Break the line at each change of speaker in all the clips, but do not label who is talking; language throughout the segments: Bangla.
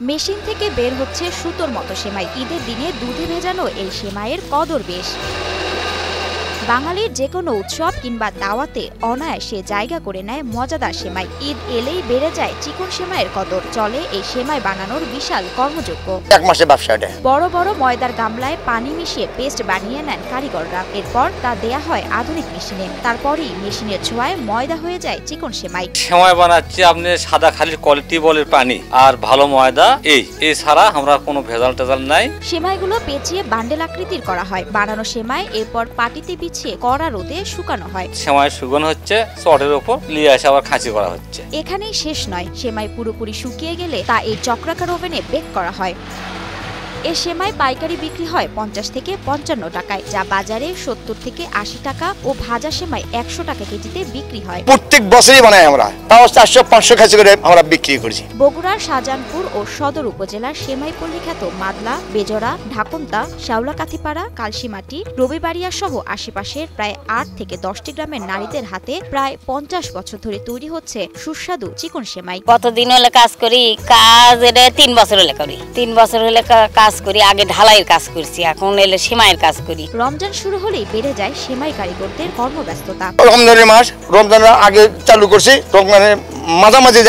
মেশিন থেকে বের হচ্ছে সুতোর মতো সেমাই। ঈদের দিনে দুধে ভেজানো এই সেমাইয়ের কদর বেশ। বাঙালির যে কোনো উৎসব কিংবা দাওয়াতে অনায়াসে জায়গা করে নেয় মজাদার সেমাই। ঈদ এলেই বেড়ে যায় চিকন সেমাইয়ের কদর। চলে এই সেমাই বানানোর বিশাল কর্মযজ্ঞ।
এক মাসে ব্যবসা এটা।
বড় বড় ময়দার গামলায় পানি মিশিয়ে পেস্ট বানিয়ে নেন কারিগররা। এরপর তা দেয়া হয় আধুনিক মেশিনে। তারপরই মেশিনের ছোঁয়ায় ময়দা হয়ে যায় চিকন সেমাই।
সেমাই বানাচ্ছি আপনি সাদা খালি কোয়ালিটি বলের পানি আর ভালো ময়দা, এই ছাড়া আমরা কোনো ভেজাল টেজাল নাই।
সেমাইগুলো পেঁচিয়ে বান্ডেল আকৃতির করা হয়। বানানো সেমাই এরপর পাটিতে বিছিয়ে কড়া রোদে শুকানো হয়।
সেমাই শুকানো হচ্ছে চটের উপর নিয়ে এসে আবার খাঁচি করা হচ্ছে।
এখানেই শেষ নয়, সেমাই পুরোপুরি শুকিয়ে গেলে তা এই চক্রাকার ওভেনে বেক করা হয়। এ সেমাই পাইকারি বিক্রি হয় 50 থেকে 55 টাকায়, যা বাজারে 70 থেকে 80 টাকা ও ভাজা সেমাই 100 টাকা কেজিতে বিক্রি হয়।
প্রত্যেক বছরই বানাই আমরা, তাও 400-500 খাঁচি করে আমরা বিক্রি করছি।
বগুড়ার শাহজাহানপুর ও সদর উপজেলার সেমাই পল্লী খ্যাত মাদলা, বেজরা, ঢাকুন্তা, শ্যাওলাকাথিপাড়া, কালসিমাটি, রবিবাড়িয়া সহ আশেপাশের প্রায় 8 থেকে 10টি গ্রামের নারীদের হাতে প্রায় 50 বছর ধরে তৈরি হচ্ছে সুস্বাদু চিকন সেমাই।
কতদিন হলে কাজ করি, কাজ এটা 3 বছর হলে করি। 3 বছর হলে কাজ করি। আগে ঢালাইয়ের কাজ করছি, এখন এলে সেমাইয়ের কাজ করি।
রমজান শুরু হলেই বেড়ে যায় সেমাই কারিগরদের কর্মব্যস্ততা।
রমজানের মাস, রমজানের আগে চালু করছি, রমজানের মাঝামাঝি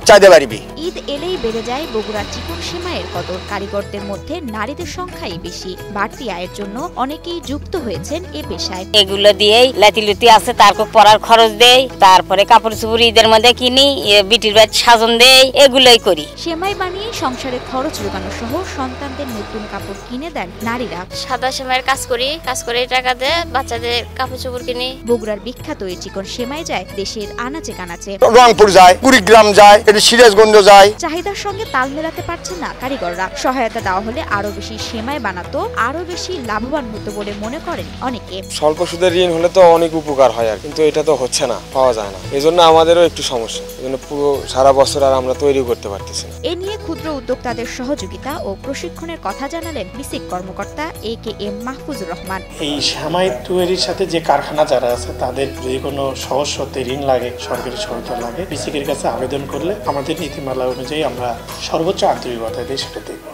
চাইতে পারবি।
ঈদ এলেই বেড়ে যায় বগুড়ার চিকন সেমাইয়ের কদর। কারিগরদের মধ্যে নারীদের সংখ্যাই বেশি। বাড়তি আয়ের জন্য অনেকেই যুক্ত হয়েছেন এ পেশায়।
এগুলো দিয়েই লাতিলুতি আছে, তারপর পরার খরচ দেই, তারপরে কাপড় চোপড় ঈদের মধ্যে কিনি, বিটির বাড়ি সাজন দেই, এগুলোই করি।
সেমাই বানিয়ে সংসারের খরচ যোগানো সহ সন্তানদের নতুন কাপড় কিনে দেন নারীরা।
সাদা সেমাইয়ের কাজ করি, কাজ করে টাকা দিয়ে বাচ্চাদের কাপড় চোপড় কিনি।
বগুড়ার বিখ্যাত এই চিকন সেমাই যায় দেশের আনাচে কানাচে।
রংপুর যায়, কুড়িগ্রাম যায়, এটা সিরাজগঞ্জ যায়।
চাহিদার সঙ্গে তাল মেলাতে পারছেন না কারিগররা। সহায়তা দেওয়া হলে আরো বেশি সেমাই বানাতো, আরো বেশি লাভবান হতো বলে মনে করেন অনেকে।
স্বল্প সুদের ঋণ হলে তো অনেক উপকার হয়, আর কিন্তু এটা তো হচ্ছে না, পাওয়া যায় না। এজন্য আমাদেরও একটু সমস্যা। এজন্য পুরো সারা বছর আর আমরা তৈরি করতে পারতেছি না।
এ নিয়ে ক্ষুদ্র উদ্যোক্তাদের সহযোগিতা ও প্রশিক্ষণের কথা জানালেন বিসিক কর্মকর্তা AKM মাহফুজুর রহমান।
এই সেমাই তৈরির সাথে যে কারখানা যারা আছে তাদের যদি কোনো সহজ শর্তে ঋণ লাগে, সরকারি সহায়তা লাগে, বিসিকের কাছে আবেদন করলে আমাদের নীতিমালা অনুযায়ী আমরা সর্বোচ্চ আন্তরিকতা দিয়ে সেটা দেখব।